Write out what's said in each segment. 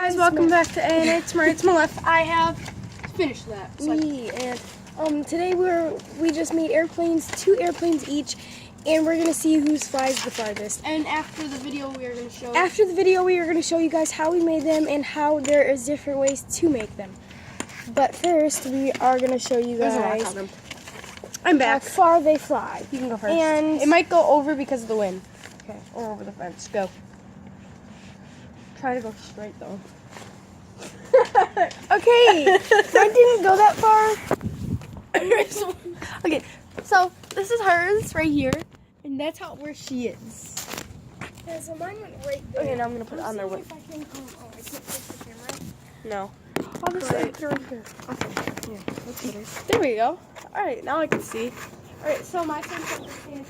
guys, welcome back to ANA. It's my left. I have finished that. So And today we just made airplanes, 2 airplanes each, and we're gonna see who flies the farthest. And after the video, we are gonna show. After the video, we are gonna show you guys how we made them and how there is different ways to make them. But first, we are gonna show you There's a rock guys on them. I'm back. how far they fly. You can go first. And it might go over because of the wind. Okay, or over the fence. Go. Try to go straight though. okay, mine didn't go that far. Okay, so this is hers right here, and that's where she is. Yeah, so mine went right there. Okay, now I'm gonna put it on there. If I can, I can't fix the camera. No. Oh, this Right. is right here. Okay. Yeah. Let's put it. There we go. All right, now I can see. All right, so my son's going to stand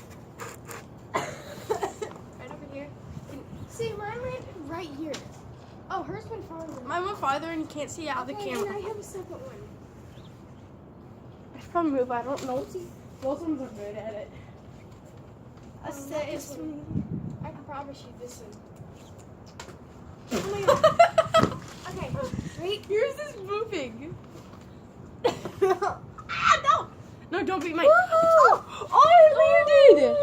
right over here. See, mine went right here. Oh, hers went farther. Mine went farther, and you can't see out of the camera. And I have a second one. I should probably move. I don't know. Those ones are good at it. I Not say this it's one. I can promise you this one. Oh my god. Okay, wait. Yours is moving. Ah, no! No, don't beat my. Woohoo! Oh, I landed.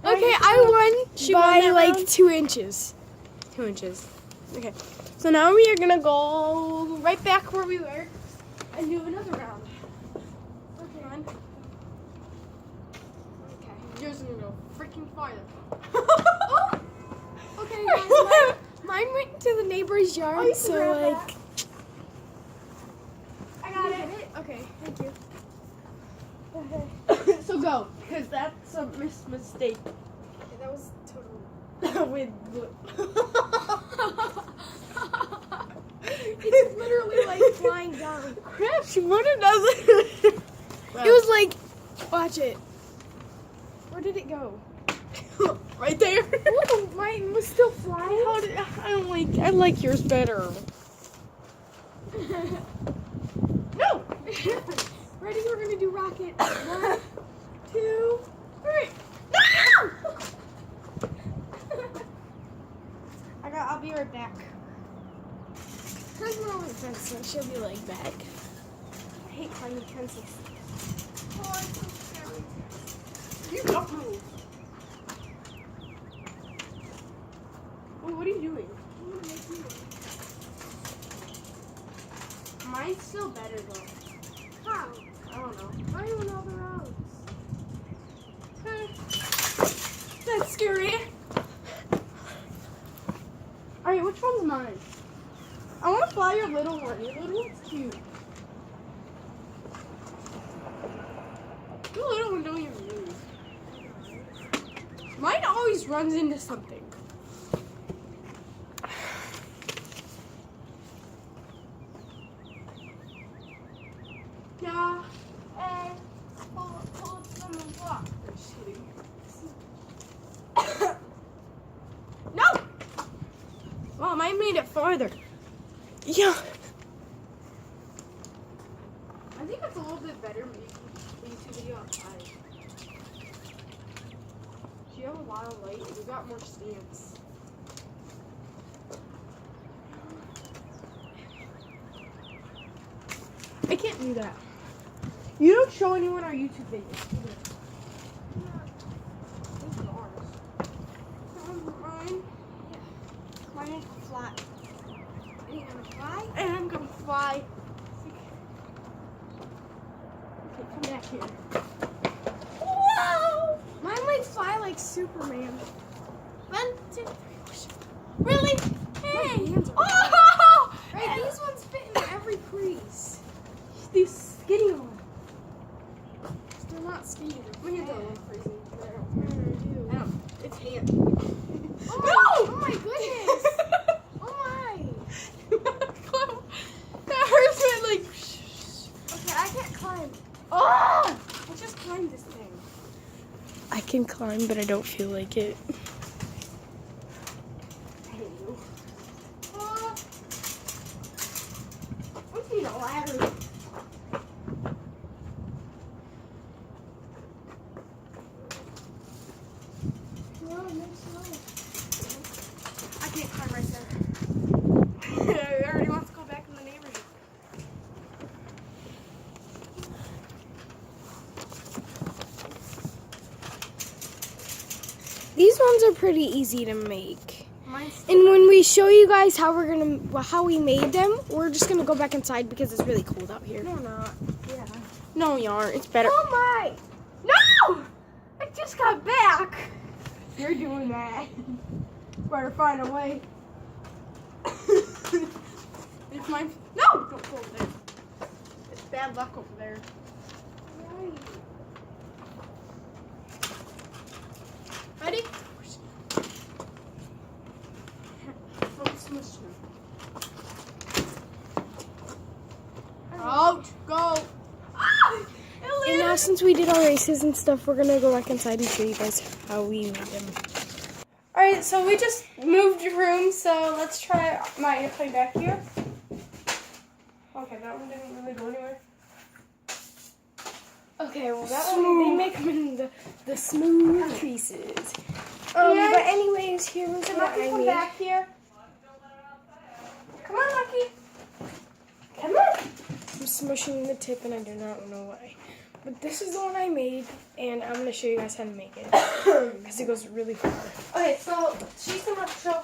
Okay, I won. She won by that like round. 2 inches. 2 inches. Okay, so now we are gonna go right back where we were and do another round. Okay, on. Okay, yours is gonna go freaking farther. Okay, guys, mine went to the neighbor's yard, you can so grab like. I got it. Okay, thank you. So go, because that's a mistake. Okay, that was total. With It's literally like flying down. crap, she put another. It was like, watch it. Where did it go? right there. What? Mine was still flying. How did, I like yours better. No. Ready? We're gonna do rocket. 1, 2, 3. No! I'll be right back. Hers were only fence, so she'll be like back. I hate climbing fences. Oh, I'm so scary. You don't move. Oh, what are you doing? Mine's still better though. How? I don't know. I don't know the roads. That's scary. Alright, which one's mine? I want to fly your little one. Your little one's cute. Your little one don't even move. Mine always runs into something. Yeah. And pull from the block. I'm just kidding. No! Wow, mine made it farther. Yeah. I think it's a little bit better making a YouTube video outside. You have a lot of light and you got more stance. I can't do that. You don't show anyone our YouTube videos. Those are ours. Mine. Mine is flat. Are you gonna fly? And I'm gonna fly. Okay, come back here. Whoa! Mine might fly like Superman. 1, 2, 3, push. Really? Hey! hands are Oh! Right, these ones fit in every crease. These skinny ones. They're not skinny. My hands are a little crazy. They're I don't. It's hand. Oh No! my goodness! Oh my! That hurts me like. Okay, I can't climb. Oh! I just climbed this thing. I can climb, but I don't feel like it. I hate you. We need a ladder. No, no, no. I can't climb right there. ones are pretty easy to make. Mine's And when we show you guys how we made them, we're just gonna go back inside because it's really cold out here. no, not. Yeah. No, we aren't. It's better. Oh my! No! I just got back. You're doing that. Better find a way. It's mine. No! Don't go over there. It's bad luck over there. Ready? Out! Go! Ah! And now since we did our races and stuff, we're gonna go back inside and show you guys how we made them. Alright, so we just moved your room, so let's try my airplane back here. Okay, that one didn't really go anywhere. Okay, well that one, they make them in the smooth creases. But anyways, here was Can what Lucky I come made. back here? Come on, Lucky. Come on. I'm smushing the tip and I do not know why. But this is the one I made, and I'm gonna show you guys how to make it because it goes really far. Okay, so she's gonna show.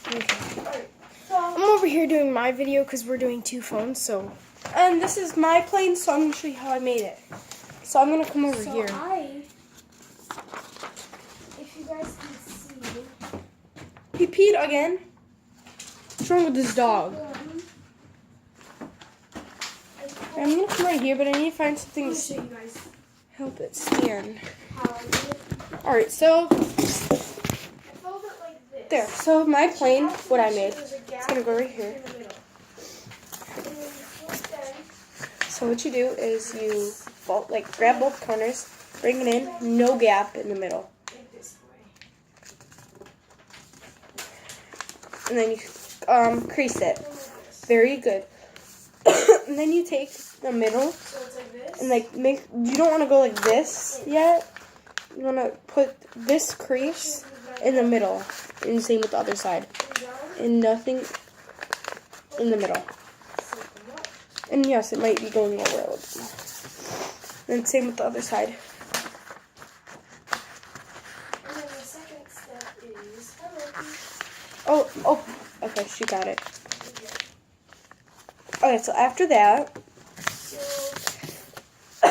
Okay. Alright, so I'm over here doing my video because we're doing 2 phones, so. and this is my plane, so I'm gonna show you how I made it. So I'm gonna come over here. If you guys can see, He peed again. What's wrong with this dog? I'm gonna come right here, but I need to find something I'll to show you guys help it stand. how I did it. Alright, so I fold it like this. there. So my plane, what I made, There's a it's gap gonna go right here. in the middle. And then you flip them. So what you do is you fold, like grab both corners, bring it in, no gap in the middle, Like this way. and then you crease it. Very good. And then you take the middle So it's like this. and like make. You don't want to go like this yet. You want to put this crease in the middle, and same with the other side, and nothing in the middle. And yes, it might be going over a little bit more. And same with the other side. And then the second step is Oh, okay, she got it. Okay, so after that, come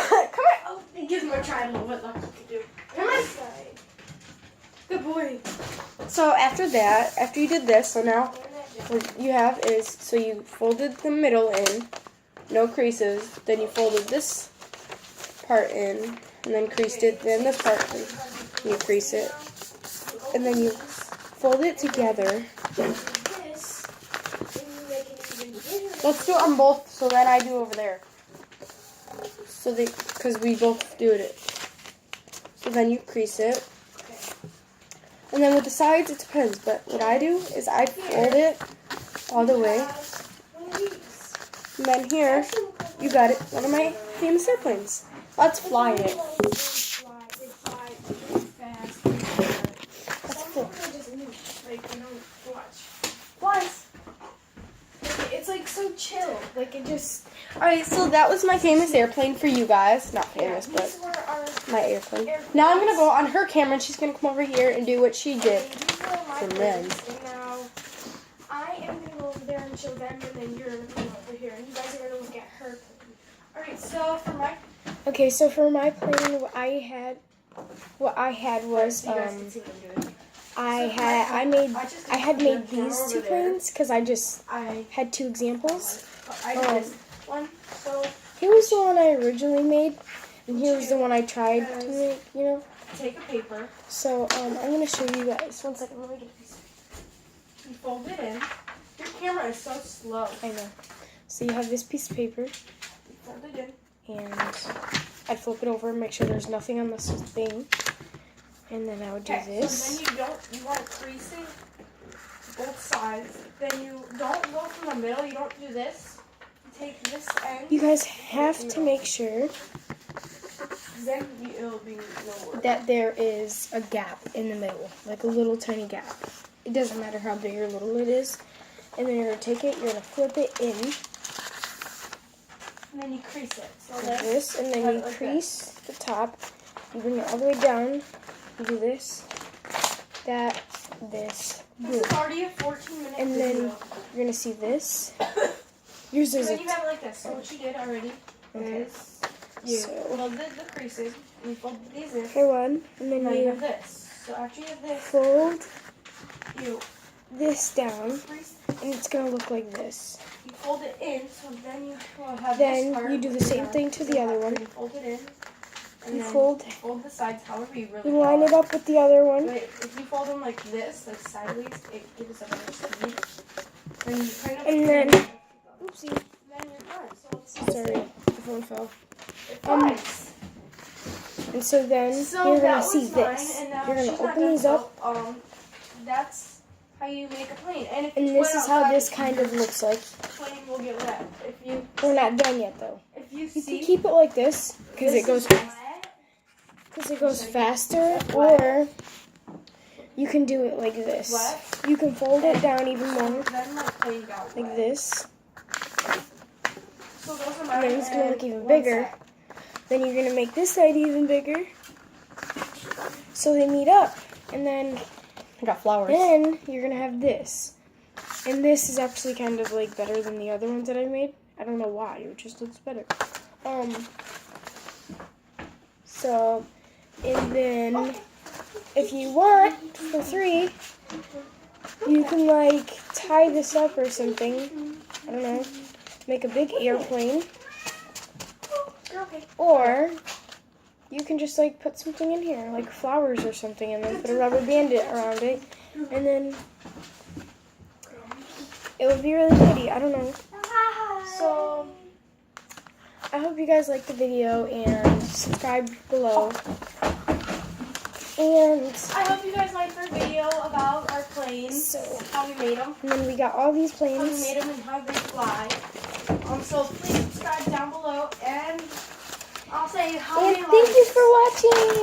here. Oh, it gives more triangle. What luck you can do. Come on. Good boy. So after that, after you did this, so now what you have is, so you folded the middle in, no creases, then you folded this part in, and then creased it, then this part in, and you crease it, and then you fold it together. this, and you make it even bigger. Let's do it on both, so then I do over there. So because we both do it. So then you crease it. And then with the sides, it depends. But what I do is I fold it all the way. One of these. And then here, you got it. One of my famous airplanes. Let's fly it. They fly really fast. That's cool. Some just move, like, you know, watch. Plus, it's like so chill. Like it just. Alright, so that was my famous airplane for you guys. Not famous, These but were our. my airplane. Now I'm going to go on her camera and she's going to come over here and do what she did. These were my For friends, men. and now I am gonna go over there and show them, and then you're gonna come over here, and you guys are gonna look at her plane. Alright, so for my... Okay, so for my plane, what I had was I had made these 2 planes because I had 2 examples. I did this one, so Here was the one I originally made, and here was the one I tried to make. You know. take a paper, So I'm gonna show you guys. One second, let me get a piece. you fold it in. Your camera is so slow. I know. So you have this piece of paper, You fold it in. and I'd flip it over and make sure there's nothing on this thing, and then I would do this. So then you want to crease it both sides. Then you don't go from the middle. You don't do this. You take this end. You guys have to make sure Then it'll be no work. that there is a gap in the middle, like a little tiny gap. It doesn't matter how big or little it is. And then you're going to take it, you're going to flip it in And then you crease it. So like this, and then you like crease the top. You bring it all the way down, You do this, that, this, boom. This is already a 14-minute And video. then you're gonna see this. Yours is Then you have it like this. So what you did already Okay. is you So- folded the creases, you folded these in, okay, one, and then now you have you this. So after you have this, fold you this down, crease, and it's gonna look like this. you fold it in, so then you will have Then this part. you do the same thing to the other one. You fold it in, and You then fold, fold the sides however you really you line it want. up with the other one. But if you fold them like this, like sideways, it gives a better speed. Then you kind of And then, oopsie, then you're done. So let's see. sorry, the phone fell. It flies. And so then So you're that gonna see was mine, this. and now You're gonna she's not open done, these so, up, that's how you make a plane. And if and you this put is how outside, this kind of looks like. the plane will get wet. We're not done yet though. If you You see, can keep it like this because this it goes is wet. faster, It's or wet. you can do it like this. Wet. You can fold it down even more, Then my plane got like wet. this. So those are And mine, then it's gonna look and even one bigger. set. Then you're gonna make this side even bigger, so they meet up. And then I got flowers. Then you're gonna have this. And this is actually kind of like better than the other ones that I made. I don't know why, it just looks better. So, and then if you want, for free, you can like tie this up or something. I don't know. Make a big airplane. Okay. Or you can just like put something in here, like flowers or something, and then put a rubber band around it, and then it would be really pretty. I don't know. So I hope you guys liked the video and subscribe below. And I hope you guys liked our video about our planes, So- how we made them, then we got all these how we planes. made them, and how they fly. So please subscribe down below, and I'll say how And many thank you likes. for watching.